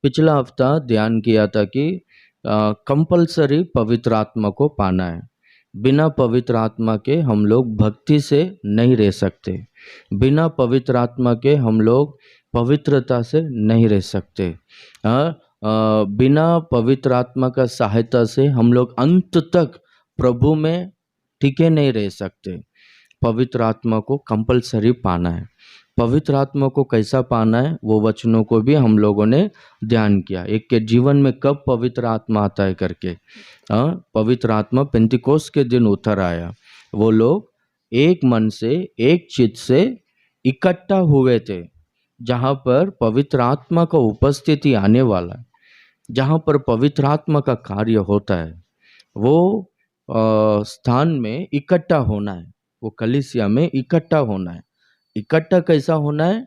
पिछला हफ्ता ध्यान किया था कि कंपलसरी पवित्र आत्मा को पाना है। बिना पवित्र आत्मा के हम लोग भक्ति से नहीं रह सकते। बिना पवित्र आत्मा के हम लोग पवित्रता से नहीं रह सकते। बिना पवित्र आत्मा का सहायता से हम लोग अंत तक प्रभु में टिके नहीं रह सकते। पवित्र आत्मा को कंपलसरी पाना है। पवित्र आत्मा को कैसा पाना है वो वचनों को भी हम लोगों ने ध्यान किया। एक के जीवन में कब पवित्र आत्मा आता है करके, पवित्र आत्मा पेंतिकोस्त के दिन उतर आया। वो लोग एक मन से एक चित्त से इकट्ठा हुए थे। जहाँ पर पवित्र आत्मा का उपस्थिति आने वाला है, जहाँ पर पवित्र आत्मा का कार्य होता है, वो स्थान में इकट्ठा होना है। वो कलीसिया में इकट्ठा होना है। इकट्ठा कैसा होना है?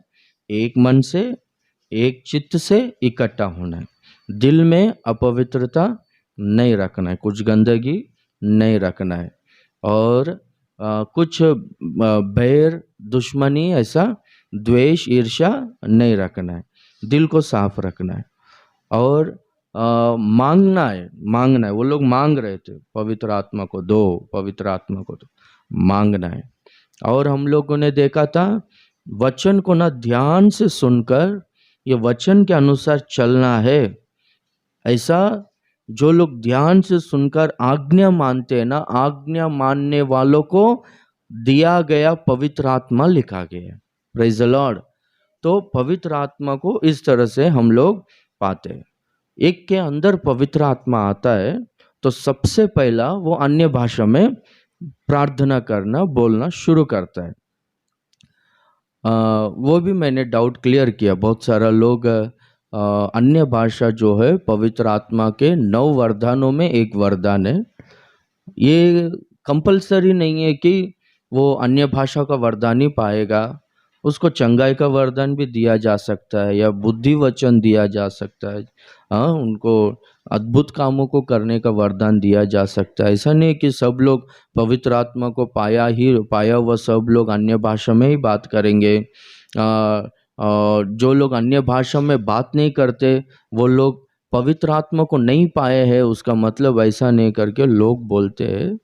एक मन से एक चित्त से इकट्ठा होना है। दिल में अपवित्रता नहीं रखना है, कुछ गंदगी नहीं रखना है, और कुछ बैर दुश्मनी, ऐसा द्वेष ईर्ष्या नहीं रखना है। दिल को साफ रखना है और मांगना है। वो लोग मांग रहे थे, पवित्र आत्मा को दो, पवित्र आत्मा को दो, मांगना है। और हम लोगों ने देखा था वचन को ना ध्यान से सुनकर ये वचन के अनुसार चलना है। ऐसा जो लोग ध्यान से सुनकर आज्ञा मानते हैं ना, आज्ञा मानने वालों को दिया गया पवित्र आत्मा लिखा गया। Praise the Lord. तो पवित्र आत्मा को इस तरह से हम लोग पाते हैं। एक के अंदर पवित्र आत्मा आता है तो सबसे पहला वो अन्य भाषा में प्रार्थना करना, बोलना शुरू करता है। वो भी मैंने डाउट क्लियर किया। बहुत सारा लोग अन्य भाषा जो है पवित्र आत्मा के 9 वरदानों में एक वरदान है। ये कंपलसरी नहीं है कि वो अन्य भाषा का वरदान ही पाएगा। उसको चंगाई का वरदान भी दिया जा सकता है या बुद्धि वचन दिया जा सकता है। उनको अद्भुत कामों को करने का वरदान दिया जा सकता है। ऐसा नहीं कि सब लोग पवित्र आत्मा को पाया हुआ सब लोग अन्य भाषा में ही बात करेंगे। जो लोग अन्य भाषा में बात नहीं करते वो लोग पवित्र आत्मा को नहीं पाए हैं, उसका मतलब ऐसा नहीं करके लोग बोलते हैं,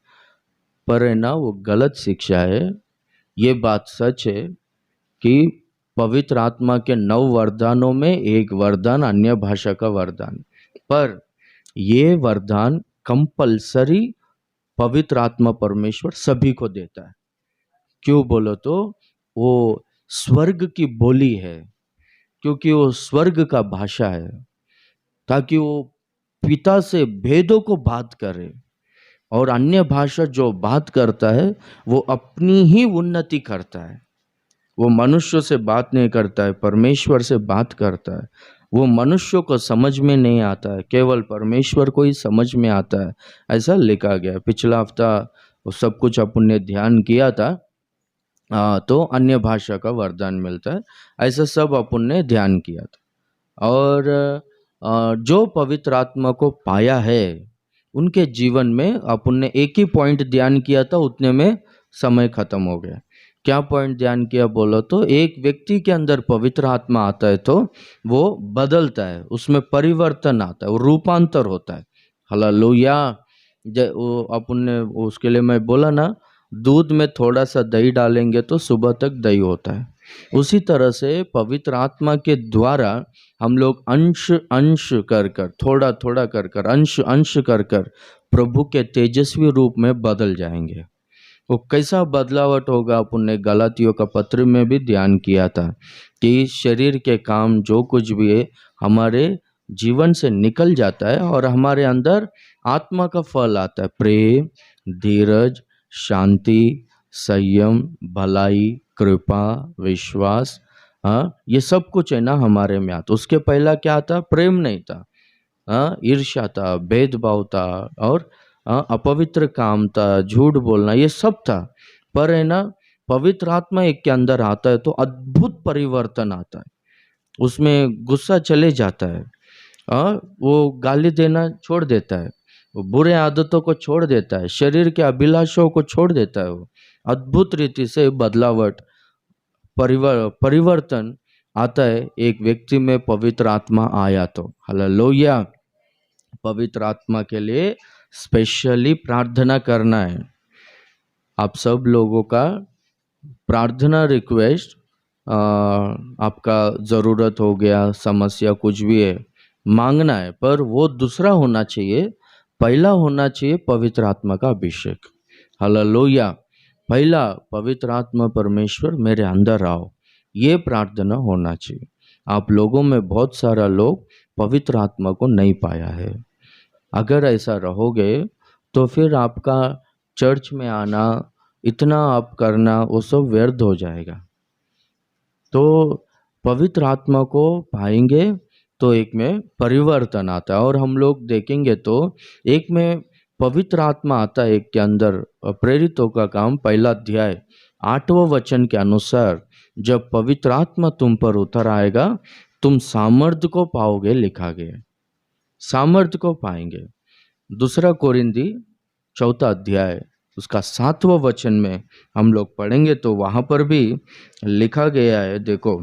पर है ना वो गलत शिक्षा है। ये बात सच है कि पवित्र आत्मा के 9 वरदानों में एक वरदान अन्य भाषा का वरदान, पर ये वरदान कंपलसरी पवित्र आत्मा परमेश्वर सभी को देता है। क्यों बोलो तो वो स्वर्ग की बोली है, क्योंकि वो स्वर्ग का भाषा है, ताकि वो पिता से भेदों को बात करे। और अन्य भाषा जो बात करता है वो अपनी ही उन्नति करता है। वो मनुष्य से बात नहीं करता है, परमेश्वर से बात करता है। वो मनुष्य को समझ में नहीं आता है, केवल परमेश्वर को ही समझ में आता है, ऐसा लिखा गया। पिछला हफ्ता वो सब कुछ अपन ने ध्यान किया था। तो अन्य भाषा का वरदान मिलता है, ऐसा सब अपन ने ध्यान किया था। और जो पवित्र आत्मा को पाया है उनके जीवन में अपन ने एक ही पॉइंट ध्यान किया था, उतने में समय खत्म हो गया। क्या पॉइंट ध्यान किया बोलो तो, एक व्यक्ति के अंदर पवित्र आत्मा आता है तो वो बदलता है, उसमें परिवर्तन आता है, वो रूपांतर होता है। हालेलुया। अपन ने उसके लिए मैं बोला ना, दूध में थोड़ा सा दही डालेंगे तो सुबह तक दही होता है। उसी तरह से पवित्र आत्मा के द्वारा हम लोग अंश अंश कर कर, थोड़ा थोड़ा कर कर, अंश अंश कर कर प्रभु के तेजस्वी रूप में बदल जाएंगे। वो कैसा बदलावट होगा अपन ने गलातियों का पत्र में भी ध्यान किया था कि शरीर के काम जो कुछ भी है हमारे जीवन से निकल जाता है और हमारे अंदर आत्मा का फल आता है। प्रेम, धीरज, शांति, संयम, भलाई, कृपा, विश्वास, ये सब कुछ है ना हमारे में आता। उसके पहला क्या था? प्रेम नहीं था, ईर्ष्या था, भेदभाव था, और अपवित्र काम था, झूठ बोलना, ये सब था। पर है ना पवित्र आत्मा एक के अंदर आता है तो अद्भुत परिवर्तन आता है। उसमें गुस्सा चले जाता है, वो गाली देना छोड़ देता है, वो बुरे आदतों को छोड़ देता है, शरीर के अभिलाषों को छोड़ देता है। वो अद्भुत रीति से बदलावट, परिवर्तन आता है, एक व्यक्ति में पवित्र आत्मा आया तो हालेलुया, पवित्र आत्मा के लिए स्पेशली प्रार्थना करना है। आप सब लोगों का प्रार्थना रिक्वेस्ट, आपका ज़रूरत हो गया, समस्या कुछ भी है, मांगना है, पर वो दूसरा होना चाहिए, पहला होना चाहिए पवित्र आत्मा का अभिषेक। हालेलुया, पहला पवित्र आत्मा परमेश्वर मेरे अंदर आओ, ये प्रार्थना होना चाहिए। आप लोगों में बहुत सारा लोग पवित्र आत्मा को नहीं पाया है। अगर ऐसा रहोगे तो फिर आपका चर्च में आना, इतना आप करना, वो सब व्यर्थ हो जाएगा। तो पवित्र आत्मा को पाएंगे तो एक में परिवर्तन आता है। और हम लोग देखेंगे तो एक में पवित्र आत्मा आता है एक के अंदर, प्रेरितों का काम पहला अध्याय 8वां वचन के अनुसार, जब पवित्र आत्मा तुम पर उतर आएगा तुम सामर्थ्य को पाओगे, लिखा गया सामर्थ्य को पाएंगे। दूसरा कोरिंदी 4 अध्याय उसका 7वां वचन में हम लोग पढ़ेंगे तो वहां पर भी लिखा गया है, देखो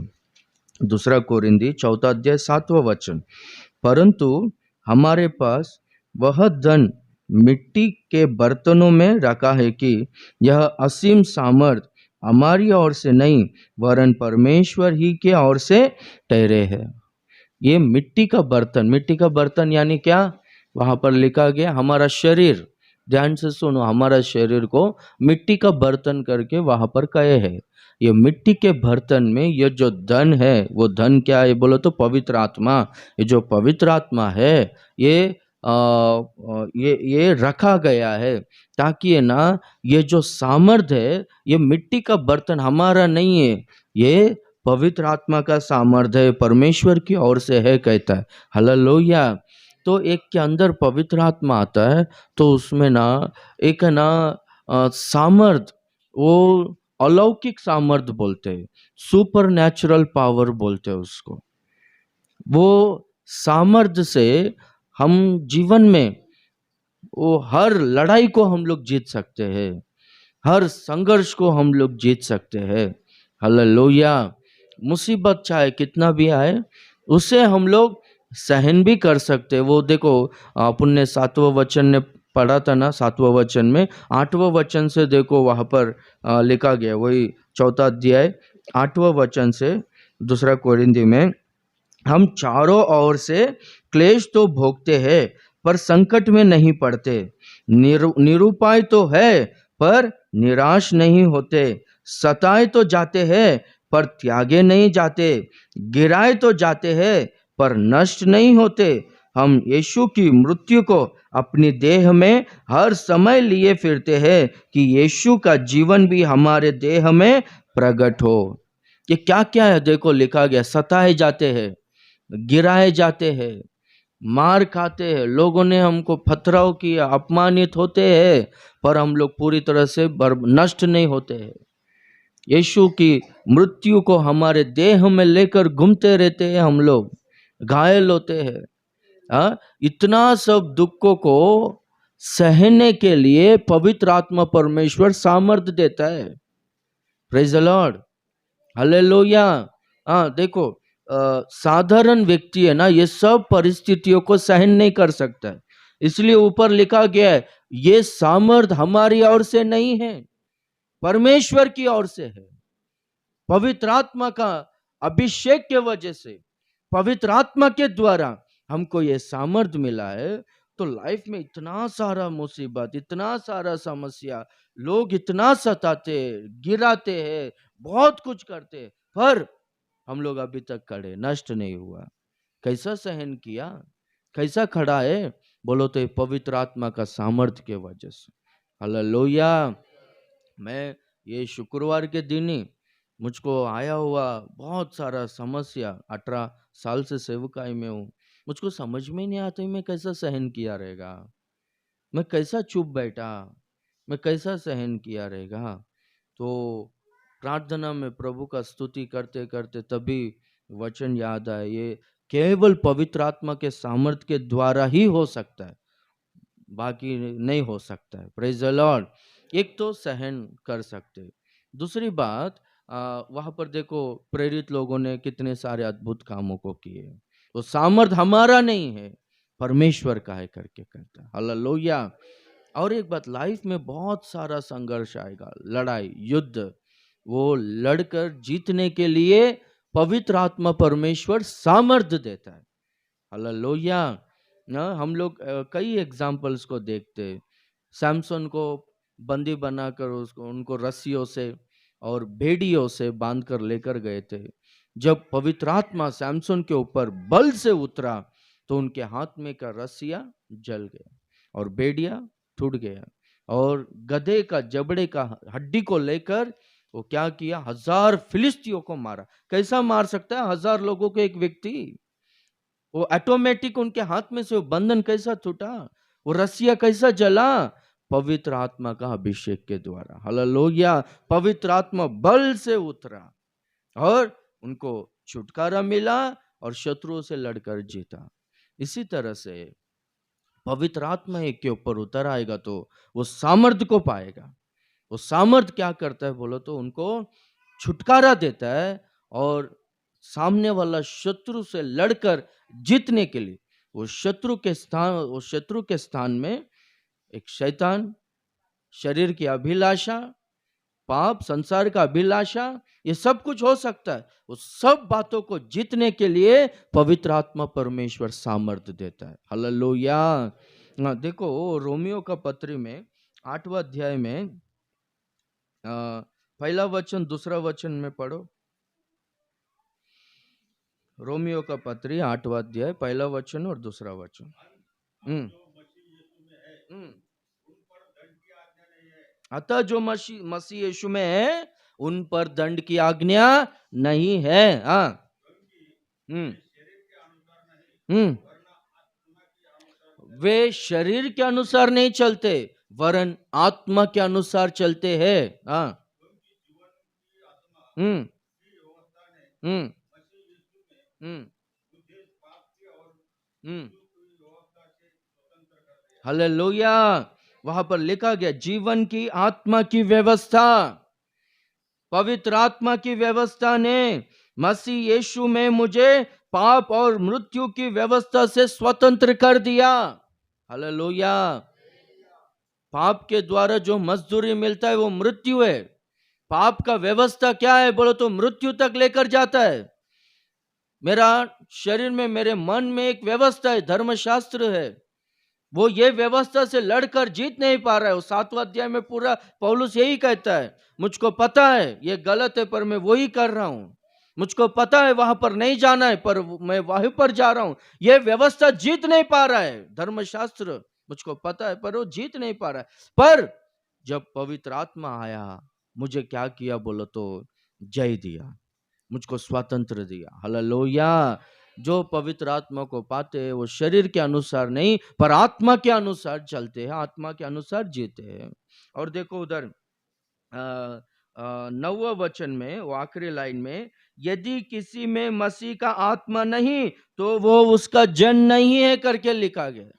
दूसरा कोरिंदी 4 अध्याय 7वां वचन, परंतु हमारे पास वह धन मिट्टी के बर्तनों में रखा है कि यह असीम सामर्थ हमारी ओर से नहीं वरन परमेश्वर ही के ओर से ठहरे है। ये मिट्टी का बर्तन यानी क्या? वहां पर लिखा गया हमारा शरीर, ध्यान से सुनो, हमारा शरीर को मिट्टी का बर्तन करके वहां पर कहे है। ये मिट्टी के बर्तन में ये जो धन है, वो धन क्या है बोलो तो पवित्र आत्मा। ये जो पवित्र आत्मा है ये ये रखा गया है ताकि है ना, ये जो सामर्थ्य है, ये मिट्टी का बर्तन हमारा नहीं है, ये पवित्र आत्मा का सामर्थ्य है, परमेश्वर की ओर से है, कहता है। हालेलुया। तो एक के अंदर पवित्र आत्मा आता है तो उसमें ना एक है ना सामर्थ, वो अलौकिक सामर्थ बोलते हैं, सुपर नेचुरल पावर बोलते हैं उसको। वो सामर्थ्य से हम जीवन में वो हर लड़ाई को हम लोग जीत सकते हैं, हर संघर्ष को हम लोग जीत सकते हैं। हालेलुया। मुसीबत चाहे कितना भी आए उसे हम लोग सहन भी कर सकते हैं। वो देखो अपन ने 7वां वचन ने पढ़ा था ना, 7वां वचन में 8वां वचन से देखो वहां पर लिखा गया, वही 4 अध्याय 8वां वचन से दूसरा कोरिंदी में, हम चारों ओर से क्लेश तो भोगते हैं पर संकट में नहीं पड़ते, निरुपाय तो है पर निराश नहीं होते, सताए तो जाते हैं पर त्यागे नहीं जाते, गिराए तो जाते हैं पर नष्ट नहीं होते। हम यीशु की मृत्यु को अपनी देह में हर समय लिए फिरते हैं कि यीशु का जीवन भी हमारे देह में प्रकट हो। ये क्या क्या है देखो लिखा गया, सताए जाते हैं, गिराए जाते हैं, मार खाते हैं, लोगों ने हमको पथराव किया, अपमानित होते हैं, पर हम लोग पूरी तरह से नष्ट नहीं होते हैं। यीशु की मृत्यु को हमारे देह में लेकर घूमते रहते हैं, हम लोग घायल होते हैं। इतना सब दुखों को सहने के लिए पवित्र आत्मा परमेश्वर सामर्थ्य देता है। Praise the Lord, hallelujah. देखो साधारण व्यक्ति है ना, ये सब परिस्थितियों को सहन नहीं कर सकता है, इसलिए ऊपर लिखा गया है ये सामर्थ हमारी ओर से नहीं है, परमेश्वर की ओर से है। पवित्र आत्मा का अभिषेक के वजह से, पवित्र आत्मा के द्वारा हमको ये सामर्थ मिला है। तो लाइफ में इतना सारा मुसीबत, इतना सारा समस्या, लोग इतना सताते, गिराते हैं, बहुत कुछ करते, पर हम लोग अभी तक खड़े, नष्ट नहीं हुआ। कैसा सहन किया, कैसा खड़ा है बोलो तो ये पवित्र आत्मा का सामर्थ्य के वजह से। हालेलुया। मैं ये शुक्रवार के दिन ही मुझको आया हुआ बहुत सारा समस्या, 18 साल से सेवकाई में हूँ, मुझको समझ में नहीं आता मैं कैसा सहन किया रहेगा, मैं कैसा चुप बैठा, मैं कैसा सहन किया रहेगा। तो प्रार्थना में प्रभु का स्तुति करते करते तभी वचन याद आए, ये केवल पवित्र आत्मा के सामर्थ्य के द्वारा ही हो सकता है, बाकी नहीं हो सकता है। Praise the Lord. एक तो सहन कर सकते, दूसरी बात वहां पर देखो प्रेरित लोगों ने कितने सारे अद्भुत कामों को किए। तो सामर्थ हमारा नहीं है, परमेश्वर का है करके कहता है। हालेलुया। और एक बात, लाइफ में बहुत सारा संघर्ष आएगा, लड़ाई, युद्ध, वो लड़कर जीतने के लिए पवित्र आत्मा परमेश्वर सामर्थ्य देता है। हालेलुया। ना हम लोग कई एग्जाम्पल्स को देखते हैं। सैमसन को बंदी बनाकर उसको उनको रस्सियों से और भेड़ियों से बांधकर लेकर गए थे। जब पवित्र आत्मा सैमसन के ऊपर बल से उतरा तो उनके हाथ में का रस्सियां जल गया और भेड़िया टूट गया, और गधे का जबड़े का हड्डी को लेकर वो क्या किया, 1000 फिलिस्तियों को मारा। कैसा मार सकता है 1000 लोगों को एक व्यक्ति? वो ऑटोमेटिक उनके हाथ में से वो बंधन कैसा टूटा, वो रस्सियां कैसा जला? पवित्र आत्मा का अभिषेक के द्वारा। हालेलुया। पवित्र आत्मा बल से उतरा और उनको छुटकारा मिला और शत्रुओं से लड़कर जीता। इसी तरह से पवित्र आत्मा एक के ऊपर उतर आएगा तो वो सामर्थ्य को पाएगा। वो सामर्थ्य क्या करता है बोलो तो उनको छुटकारा देता है, और सामने वाला शत्रु से लड़कर जीतने के लिए वो शत्रु के स्थान में एक शैतान, शरीर की अभिलाषा, पाप, संसार का अभिलाषा, ये सब कुछ हो सकता है। उस सब बातों को जीतने के लिए पवित्र आत्मा परमेश्वर सामर्थ्य देता है। हालेलुया। देखो रोमियो का पत्री में 8वां अध्याय में पहला वचन दूसरा वचन में पढ़ो। रोमियो का पत्री 8वां अध्याय पहला वचन और दूसरा वचन। अतः जो मसीह यीशु में है उन पर दंड की आज्ञा नहीं है। हाँ। वे शरीर के अनुसार नहीं चलते वरन आत्मा के अनुसार चलते हैं। हाँ। हालेलुया। वहां पर लिखा गया जीवन की आत्मा की व्यवस्था, पवित्र आत्मा की व्यवस्था ने मसीह यीशु में मुझे पाप और मृत्यु की व्यवस्था से स्वतंत्र कर दिया। हालेलुया। पाप के द्वारा जो मजदूरी मिलता है वो मृत्यु है। पाप का व्यवस्था क्या है बोलो तो मृत्यु तक लेकर जाता है। मेरा शरीर में, मेरे मन में एक व्यवस्था है, धर्मशास्त्र है, वो ये व्यवस्था से लड़कर जीत नहीं पा रहा है। 7वां अध्याय में पूरा पौलुस यही कहता है, मुझको पता है ये गलत है पर मैं वही कर रहा हूं, मुझको पता है वहां पर नहीं जाना है पर मैं वहीं पर जा रहा हूं। ये व्यवस्था जीत नहीं पा रहा है, धर्मशास्त्र मुझको पता है पर वो जीत नहीं पा रहा है। पर जब पवित्र आत्मा आया मुझे क्या किया बोलो तो जय दिया, मुझको स्वतंत्र दिया। हालेलुया। जो पवित्र आत्मा को पाते हैं वो शरीर के अनुसार नहीं पर आत्मा के अनुसार चलते हैं, आत्मा के अनुसार जीते हैं। और देखो उधर 9वां वचन में वो आखिरी लाइन में, यदि किसी में मसीह का आत्मा नहीं तो वो उसका जन नहीं है करके लिखा गया।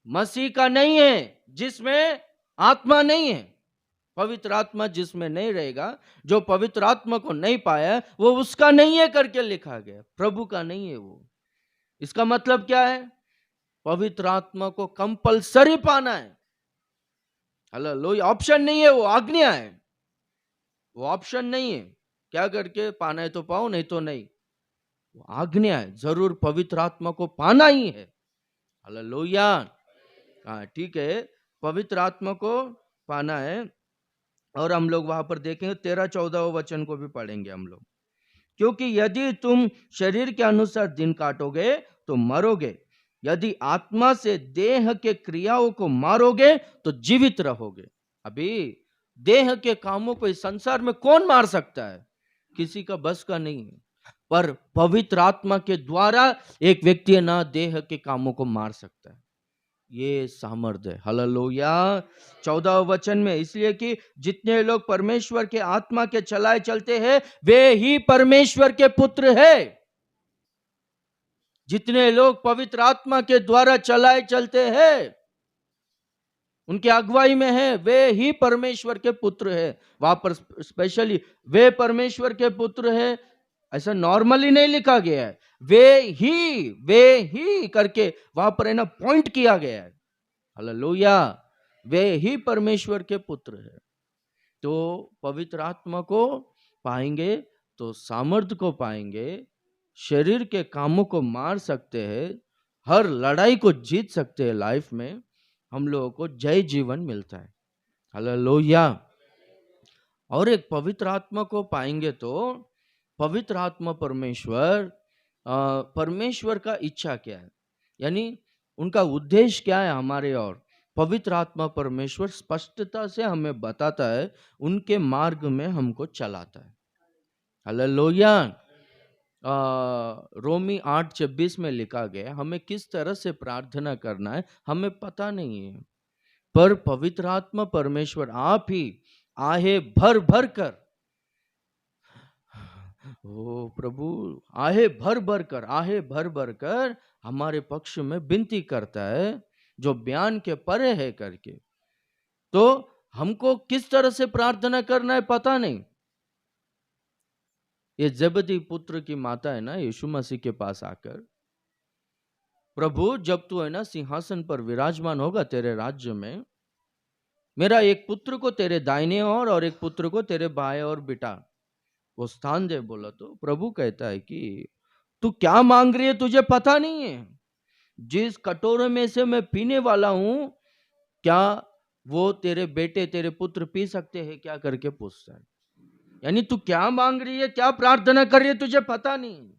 मसीह का नहीं है जिसमें आत्मा नहीं है, पवित्र आत्मा जिसमें नहीं रहेगा, जो पवित्र आत्मा को नहीं पाया वो उसका नहीं है करके लिखा गया, प्रभु का नहीं है वो। इसका मतलब क्या है? पवित्र आत्मा को कंपलसरी पाना है। हालेलुया। ऑप्शन नहीं है, वो आज्ञा है, वो ऑप्शन नहीं है। क्या करके पाना है तो पाओ, नहीं तो नहीं, वो आज्ञा है, जरूर पवित्र आत्मा को पाना ही है। हालेलुया। हाँ ठीक है, पवित्र आत्मा को पाना है। और हम लोग वहां पर देखेंगे 13-14 वचन को भी पढ़ेंगे हम लोग। क्योंकि यदि तुम शरीर के अनुसार दिन काटोगे तो मरोगे, यदि आत्मा से देह के क्रियाओं को मारोगे तो जीवित रहोगे। अभी देह के कामों को इस संसार में कौन मार सकता है? किसी का बस का नहीं है, पर पवित्र आत्मा के द्वारा एक व्यक्ति ना देह के कामों को मार सकता है। ये सामर्थ्य है। हालेलुया। 14 वचन में, इसलिए कि जितने लोग परमेश्वर के आत्मा के चलाए चलते हैं वे ही परमेश्वर के पुत्र है। जितने लोग पवित्र आत्मा के द्वारा चलाए चलते हैं उनके अगुवाई में है, वे ही परमेश्वर के पुत्र है। वहां पर स्पेशली वे परमेश्वर के पुत्र है ऐसा नॉर्मली नहीं लिखा गया है, वे ही करके वहां पर है ना पॉइंट किया गया है। हालेलुया, वे ही परमेश्वर के पुत्र है। तो पवित्र आत्मा को पाएंगे तो सामर्थ्य को पाएंगे, शरीर के कामों को मार सकते हैं, हर लड़ाई को जीत सकते हैं। लाइफ में हम लोगों को जय जीवन मिलता है। हालेलुया। और एक पवित्र आत्मा को पाएंगे तो पवित्र आत्मा परमेश्वर का इच्छा क्या है, यानी उनका उद्देश्य क्या है हमारे, और पवित्र आत्मा परमेश्वर स्पष्टता से हमें बताता है, उनके मार्ग में हमको चलाता है। हालेलुया। रोमी 8:26 में लिखा गया, हमें किस तरह से प्रार्थना करना है हमें पता नहीं है, पर पवित्र आत्मा परमेश्वर आप ही आहे भर भर कर, ओ प्रभु, आहे भर भर कर हमारे पक्ष में विनती करता है, जो बयान के परे है करके। तो हमको किस तरह से प्रार्थना करना है पता नहीं। ये जबदी पुत्र की माता है ना, यीशु मसीह के पास आकर, प्रभु जब तू है ना सिंहासन पर विराजमान होगा तेरे राज्य में, मेरा एक पुत्र को तेरे दाहिने ओर और एक पुत्र को तेरे बाएं ओर बिठा, वो स्थान दे बोला। तो प्रभु कहता है कि तू क्या मांग रही है, तुझे पता नहीं है? जिस कटोरे में से मैं पीने वाला हूं, क्या वो तेरे बेटे तेरे पुत्र पी सकते हैं क्या करके पूछता है। यानी तू क्या मांग रही है, क्या प्रार्थना कर रही है, तुझे पता नहीं।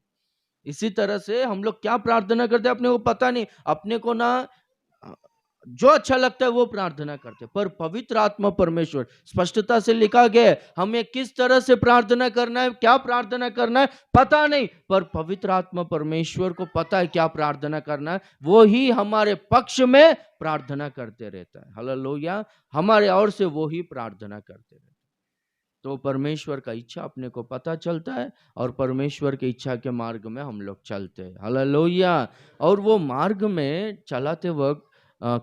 इसी तरह से हम लोग क्या प्रार्थना करते हैं अपने को पता नहीं, अपने को ना जो अच्छा लगता है वो प्रार्थना करते हैं। पर पवित्र आत्मा परमेश्वर स्पष्टता से लिखा गया है, हमें किस तरह से प्रार्थना करना है, क्या प्रार्थना करना है पता नहीं, पर पवित्र आत्मा परमेश्वर को पता है क्या प्रार्थना करना है, वो ही हमारे पक्ष में प्रार्थना करते रहता है। हालेलुया, हमारे ओर से वो ही प्रार्थना करते रहता है। तो परमेश्वर का इच्छा अपने को पता चलता है और परमेश्वर की इच्छा के मार्ग में हम लोग चलते हैं। हालेलुया। और वो मार्ग में चलाते वक्त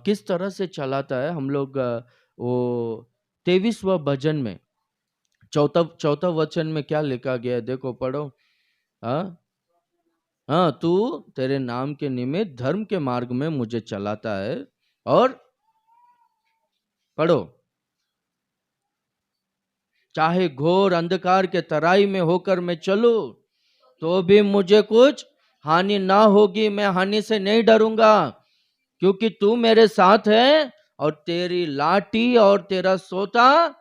किस तरह से चलाता है, हम लोग वो 23वां भजन में चौथा वचन में क्या लिखा गया है, देखो पढ़ो। हाँ, तू तेरे नाम के निमित्त धर्म के मार्ग में मुझे चलाता है, और पढ़ो, चाहे घोर अंधकार के तराई में होकर मैं चलूं तो भी मुझे कुछ हानि ना होगी, मैं हानि से नहीं डरूंगा, क्योंकि तू मेरे साथ है और तेरी लाठी और तेरा सोता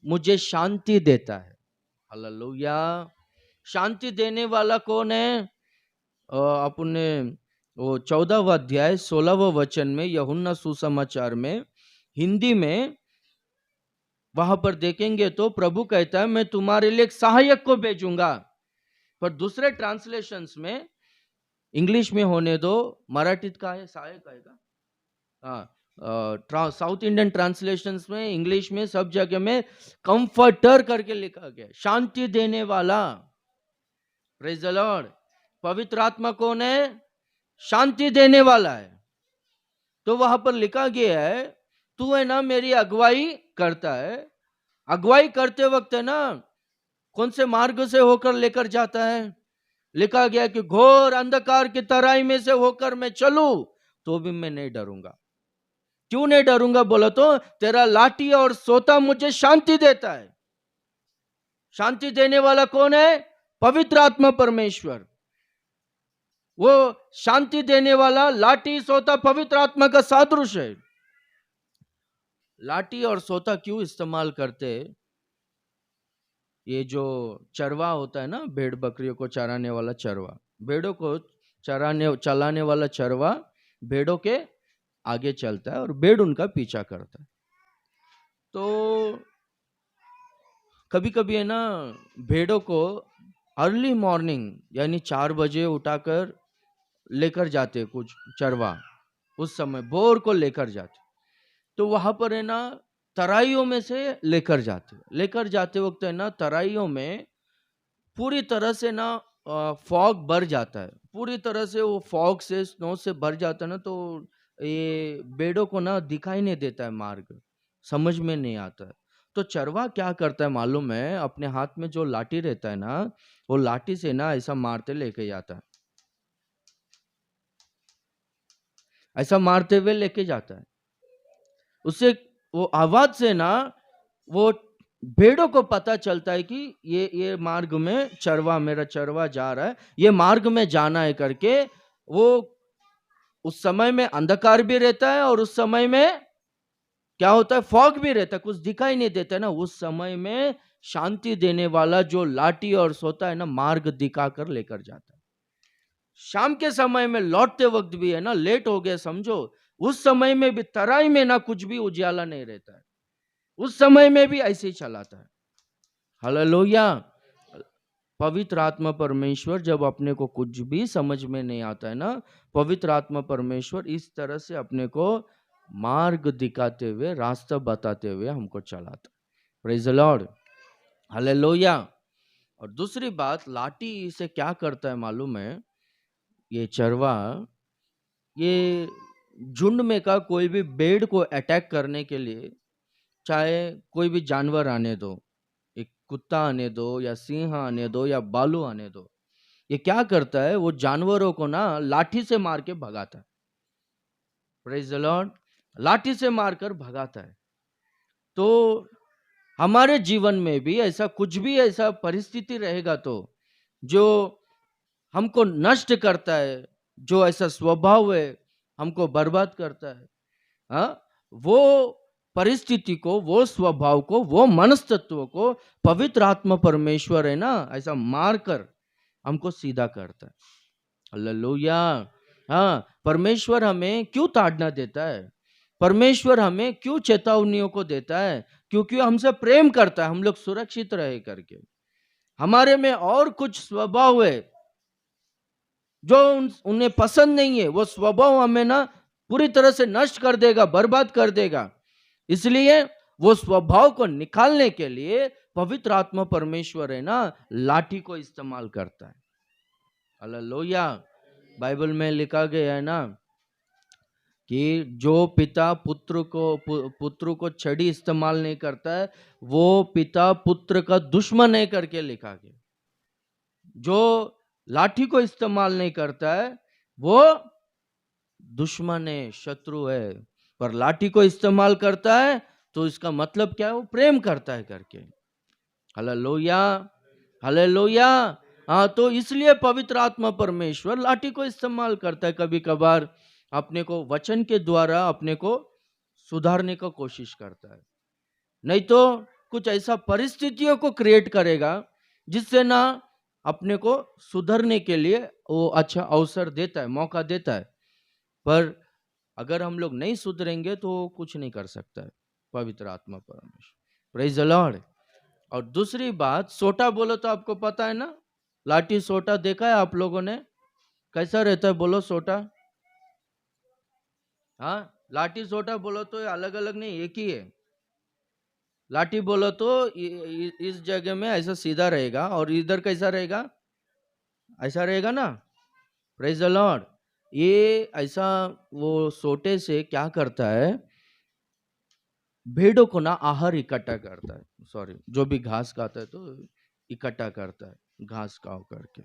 मुझे शांति देता है। हालेलुया। शांति देने वाला कौन है? अपने वो 14वां अध्याय 16वां वचन में यूहन्ना सुसमाचार में हिंदी में वहां पर देखेंगे तो प्रभु कहता है, मैं तुम्हारे लिए एक सहायक को भेजूंगा। पर दूसरे ट्रांसलेशंस में, इंग्लिश में होने दो, मराठीत का है सहायक आएगा, साउथ इंडियन ट्रांसलेशंस में, इंग्लिश में सब जगह में कंफर्टर करके लिखा गया, शांति देने वाला। Praise the Lord. पवित्र आत्मा कौन है? शांति देने वाला है। तो वहां पर लिखा गया है, तू है ना मेरी अगुवाई करता है। अगुवाई करते वक्त है ना कौन से मार्ग से होकर लेकर जाता है? लिखा गया कि घोर अंधकार की तराई में से होकर मैं चलूं तो भी मैं नहीं डरूंगा। क्यों नहीं डरूंगा बोला तो, तेरा लाठी और सोता मुझे शांति देता है। शांति देने वाला कौन है? पवित्र आत्मा परमेश्वर। वो शांति देने वाला लाठी सोता पवित्र आत्मा का सादृश्य है। लाठी और सोता क्यों इस्तेमाल करते? ये जो चरवा होता है ना, भेड़ बकरियों को चराने वाला चरवा, भेड़ों को चलाने वाला चरवा भेड़ों के आगे चलता है और भेड़ उनका पीछा करता है। तो कभी कभी है ना भेड़ों को अर्ली मॉर्निंग यानी 4 बजे उठाकर लेकर जाते कुछ चरवा, उस समय भोर को लेकर जाते। तो वहां पर है ना तराइयों में से लेकर जाते वक्त है ना तराइयों में पूरी तरह से ना फॉग भर जाता है, पूरी तरह से वो फॉग से स्नो से भर जाता है ना, तो ये भेड़ों को ना दिखाई नहीं देता है मार्ग, समझ में नहीं आता है। तो चरवा क्या करता है मालूम है, अपने हाथ में जो लाठी रहता है ना, वो लाठी से ना ऐसा मारते लेके जाता है, ऐसा मारते हुए लेके जाता है। उससे वो आवाज से ना वो भेड़ों को पता चलता है कि ये मार्ग में चरवा, मेरा चरवा जा रहा है, ये मार्ग में जाना है करके। वो उस समय में अंधकार भी रहता है और उस समय में क्या होता है, फॉग भी रहता है, कुछ दिखाई नहीं देता है ना। उस समय में शांति देने वाला जो लाठी और सोता है ना, मार्ग दिखाकर लेकर जाता है। शाम के समय में लौटते वक्त भी है ना, लेट हो गया समझो, उस समय में भी तराई में ना कुछ भी उजाला नहीं रहता है, उस समय में भी ऐसे ही चलाता है। हालेलुया। पवित्र आत्मा परमेश्वर जब अपने को कुछ भी समझ में नहीं आता है ना, पवित्र आत्मा परमेश्वर इस तरह से अपने को मार्ग दिखाते हुए, रास्ता बताते हुए हमको चलाता। Praise the Lord, hallelujah. और दूसरी बात, लाठी से क्या करता है मालूम है, ये चरवा, ये झुंड में का कोई भी भेड़ को अटैक करने के लिए, चाहे कोई भी जानवर आने दो, एक कुत्ता आने दो या सिंह आने दो या भालू आने दो, ये क्या करता है, वो जानवरों को ना लाठी से मार के भगाता है। प्रेज द लॉर्ड, लाठी से मारकर भगाता है। तो हमारे जीवन में भी ऐसा कुछ भी ऐसा परिस्थिति रहेगा तो जो हमको नष्ट करता है, जो ऐसा स्वभाव है हमको बर्बाद करता है, हाँ, वो परिस्थिति को, वो स्वभाव को, वो मनस्तत्व को पवित्र आत्मा परमेश्वर है ना, ऐसा मारकर हमको सीधा करता है। हालेलुया। हाँ, परमेश्वर हमें क्यों ताड़ना देता है, परमेश्वर हमें क्यों चेतावनियों को देता है, क्योंकि हमसे प्रेम करता है, हम लोग सुरक्षित रहे करके। हमारे में और कुछ स्वभाव है जो उन्हें पसंद नहीं है, वो स्वभाव हमें ना पूरी तरह से नष्ट कर देगा, बर्बाद कर देगा। इसलिए वो स्वभाव को निकालने के लिए पवित्र आत्मा परमेश्वर है ना, लाठी को इस्तेमाल करता है। हालेलुया। बाइबल में लिखा गया है ना कि जो पिता पुत्र को छड़ी इस्तेमाल नहीं करता है, वो पिता पुत्र का दुश्मन है करके लिखा गया। जो लाठी को इस्तेमाल नहीं करता है वो दुश्मन है, शत्रु है। पर लाठी को इस्तेमाल करता है तो इसका मतलब क्या है, वो प्रेम करता है करके। Hallelujah, hallelujah. हाँ, तो इसलिए पवित्र आत्मा परमेश्वर लाठी को इस्तेमाल करता है कभी कभार, अपने को वचन के द्वारा अपने को सुधारने का कोशिश करता है। नहीं तो कुछ ऐसा परिस्थितियों को क्रिएट करेगा जिससे ना अपने को सुधरने के लिए वो अच्छा अवसर देता है, मौका देता है। पर अगर हम लोग नहीं सुधरेंगे तो कुछ नहीं कर सकता है पवित्र आत्मा परमेश्वर। Praise the Lord. और दूसरी बात, सोटा बोलो तो आपको पता है ना, लाठी सोटा देखा है आप लोगों ने, कैसा रहता है बोलो सोटा? हाँ, लाठी सोटा बोलो तो अलग अलग नहीं, एक ही है। लाठी बोलो तो इस जगह में ऐसा सीधा रहेगा और इधर कैसा रहेगा, ऐसा रहेगा ना। Praise the Lord. ये ऐसा वो सोटे से क्या करता है, भेड़ों को ना आहार इकट्ठा करता है, सॉरी, जो भी घास खाता है तो इकट्ठा करता है, घास खाओ करके।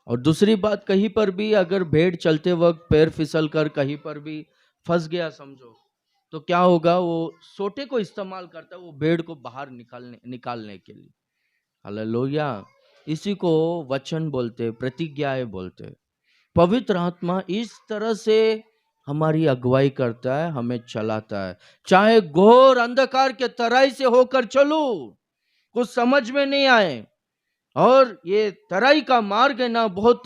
और दूसरी बात, कहीं पर भी अगर भेड़ चलते वक्त पैर फिसल कर कहीं पर भी फंस गया समझो, तो क्या होगा, वो सोटे को इस्तेमाल करता है वो भेड़ को बाहर निकालने के लिए। हालेलुया। इसी को वचन बोलते, प्रतिज्ञाएं बोलते। पवित्र आत्मा इस तरह से हमारी अगुवाई करता है, हमें चलाता है। चाहे घोर अंधकार के तराई से होकर चलो, कुछ समझ में नहीं आए, और ये तराई का मार्ग है ना, बहुत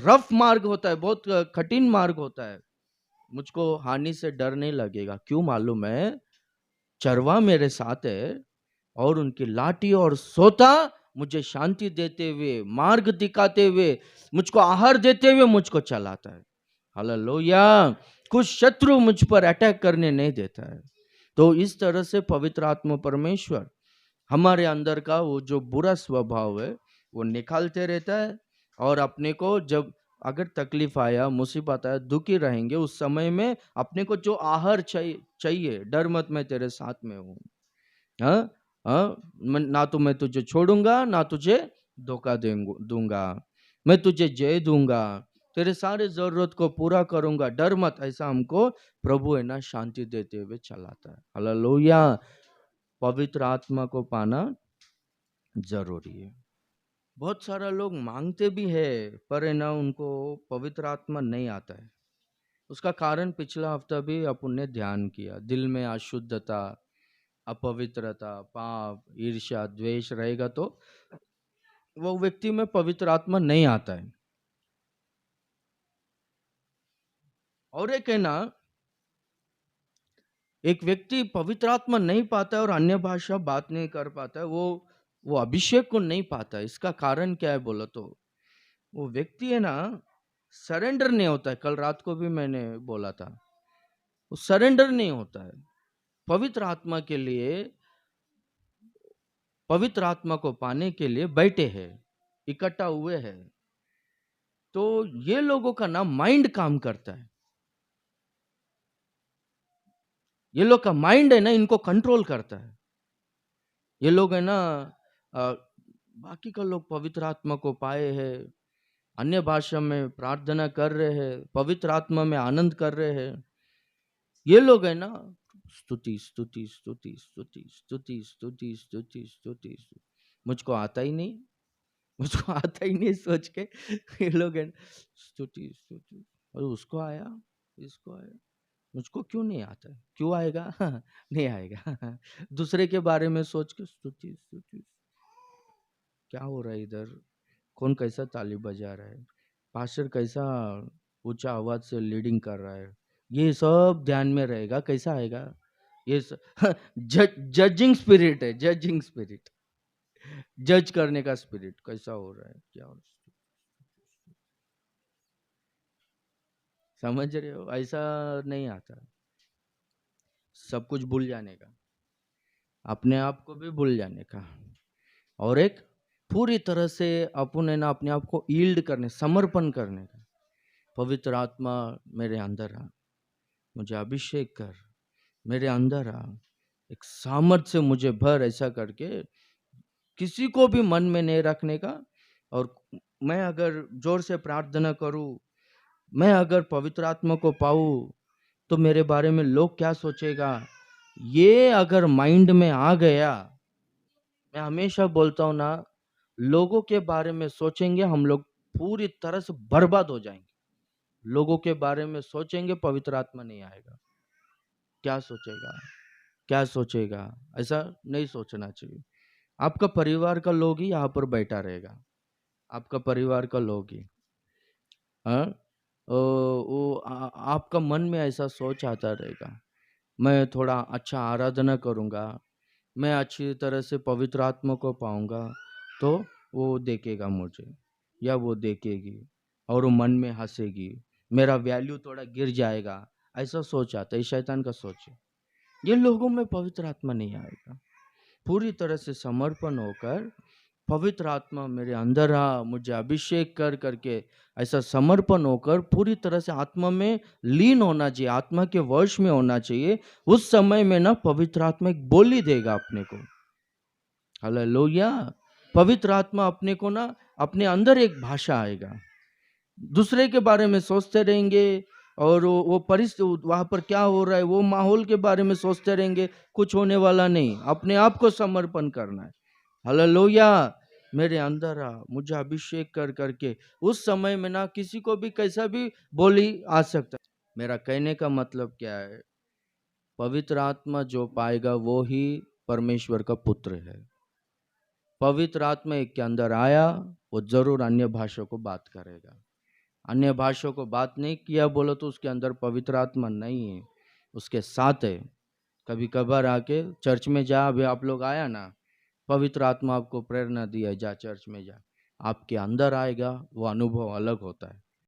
रफ मार्ग होता है, बहुत कठिन मार्ग होता है, मुझको हानि से डर नहीं लगेगा। क्यों मालूम है, चरवा मेरे साथ है और उनकी लाठी और सोता मुझे शांति देते हुए, मार्ग दिखाते हुए, मुझको आहार देते हुए मुझको चलाता है। हालेलुया। कुछ शत्रु मुझ पर अटैक करने नहीं देता है। तो इस तरह से पवित्र आत्मा परमेश्वर हमारे अंदर का वो जो बुरा स्वभाव है वो निकालते रहता है, और अपने को जब अगर तकलीफ आया, मुसीबत आया, दुखी रहेंगे, उस समय में अपने को जो आहार चाहिए, डर मत मैं तेरे साथ में हूँ, हाँ हाँ, ना तो मैं तुझे छोड़ूंगा ना तुझे धोखा दूंगा, मैं तुझे जय दूंगा, तेरे सारे जरूरत को पूरा करूंगा, डर मत, ऐसा हमको प्रभु है ना शांति देते हुए चलाता है। हालेलुया। पवित्र आत्मा को पाना जरूरी है। बहुत सारा लोग मांगते भी है पर है ना उनको पवित्र आत्मा नहीं आता है। उसका कारण पिछला हफ्ता भी अपन ने ध्यान किया, दिल में अशुद्धता, अपवित्रता, पाप, ईर्ष्या, द्वेष रहेगा तो वो व्यक्ति में पवित्र आत्मा नहीं आता है। और एक है ना, एक व्यक्ति पवित्र आत्मा नहीं पाता है और अन्य भाषा बात नहीं कर पाता है, वो अभिषेक को नहीं पाता है। इसका कारण क्या है बोलो तो, वो व्यक्ति है ना सरेंडर नहीं होता है। कल रात को भी मैंने बोला था, वो सरेंडर नहीं होता है पवित्र आत्मा के लिए। पवित्र आत्मा को पाने के लिए बैठे हैं, इकट्ठा हुए हैं, तो ये लोगों का ना माइंड काम करता है। ये लोग का माइंड है ना इनको कंट्रोल करता है। ये लोग है ना अ, बाकी का लोग पवित्र आत्मा को पाए हैं, अन्य भाषा में प्रार्थना कर रहे हैं, पवित्र आत्मा में आनंद कर रहे हैं। ये लोग है ना स्तुति स्तुति स्तुति स्तुति स्तुति स्तुति स्तुति स्तुति, मुझको आता ही नहीं, मुझको आता ही नहीं सोच के ये लोग है स्तुति स्तुति, और उसको आया, इसको आया, मुझको क्यों नहीं आता है, क्यों आएगा नहीं आएगा दूसरे के बारे में सोच के स्तुति स्तुति। क्या हो रहा है इधर, कौन कैसा ताली बजा रहा है, पास्टर कैसा ऊंचा आवाज से लीडिंग कर रहा है, ये सब ध्यान में रहेगा, कैसा आएगा ये जजिंग स्पिरिट है, जजिंग स्पिरिट, जज करने का स्पिरिट, कैसा हो रहा है, क्या हो रहा है, समझ रहे हो, ऐसा नहीं आता। सब कुछ भूल जाने का, अपने आप को भी भूल जाने का, और एक पूरी तरह से अपन है ना अपने आप को ईल्ड करने, समर्पण करने का। पवित्र आत्मा मेरे अंदर आ, मुझे अभिषेक कर, मेरे अंदर आ, एक सामर्थ्य से मुझे भर, ऐसा करके किसी को भी मन में नहीं रखने का। और मैं अगर जोर से प्रार्थना करूं, मैं अगर पवित्र आत्मा को पाऊं, तो मेरे बारे में लोग क्या सोचेगा, ये अगर माइंड में आ गया, मैं हमेशा बोलता हूं ना, लोगों के बारे में सोचेंगे हम लोग पूरी तरह से बर्बाद हो जाएंगे। लोगों के बारे में सोचेंगे, पवित्र आत्मा नहीं आएगा, क्या सोचेगा, क्या सोचेगा, ऐसा नहीं सोचना चाहिए। आपका परिवार का लोग ही यहाँ पर बैठा रहेगा, आपका परिवार का लोग ही, हाँ, आपका मन में ऐसा सोच आता रहेगा, मैं थोड़ा अच्छा आराधना करूँगा, मैं अच्छी तरह से पवित्र आत्मा को पाऊंगा, तो वो देखेगा मुझे या वो देखेगी, और वो मन में हंसेगी, मेरा वैल्यू थोड़ा गिर जाएगा, ऐसा सोच आता है, शैतान का सोच है। ये लोगों में पवित्र आत्मा नहीं आएगा। पूरी तरह से समर्पण होकर, पवित्र आत्मा मेरे अंदर आ, मुझे अभिषेक कर करके, ऐसा समर्पण होकर पूरी तरह से आत्मा में लीन होना चाहिए, आत्मा के वश में होना चाहिए। उस समय में ना पवित्र आत्मा एक बोली देगा अपने को। हालेलुया। पवित्र आत्मा अपने को ना, अपने अंदर एक भाषा आएगा, दूसरे के बारे में सोचते रहेंगे, और वो परिस्थिति वहां पर क्या हो रहा है, वो माहौल के बारे में सोचते रहेंगे, कुछ होने वाला नहीं, अपने आप को समर्पण करना है। हालेलुया। मेरे अंदर आ, मुझे अभिषेक कर करके, उस समय में ना किसी को भी कैसा भी बोली आ सकता है। मेरा कहने का मतलब क्या है, पवित्र आत्मा जो पाएगा वो ही परमेश्वर का पुत्र है। पवित्र आत्मा एक के अंदर आया, वो जरूर अन्य भाषा को बात करेगा। अन्य भाषा को बात नहीं किया बोलो तो उसके अंदर पवित्र आत्मा नहीं है, उसके साथ है। कभी कभार आके चर्च में जा, अभी आप लोग आया ना, पवित्र आत्मा आपको प्रेरणा दिया, जा चर्च में जा, आपके अंदर आएगा, वो अनुभव अलग होता है।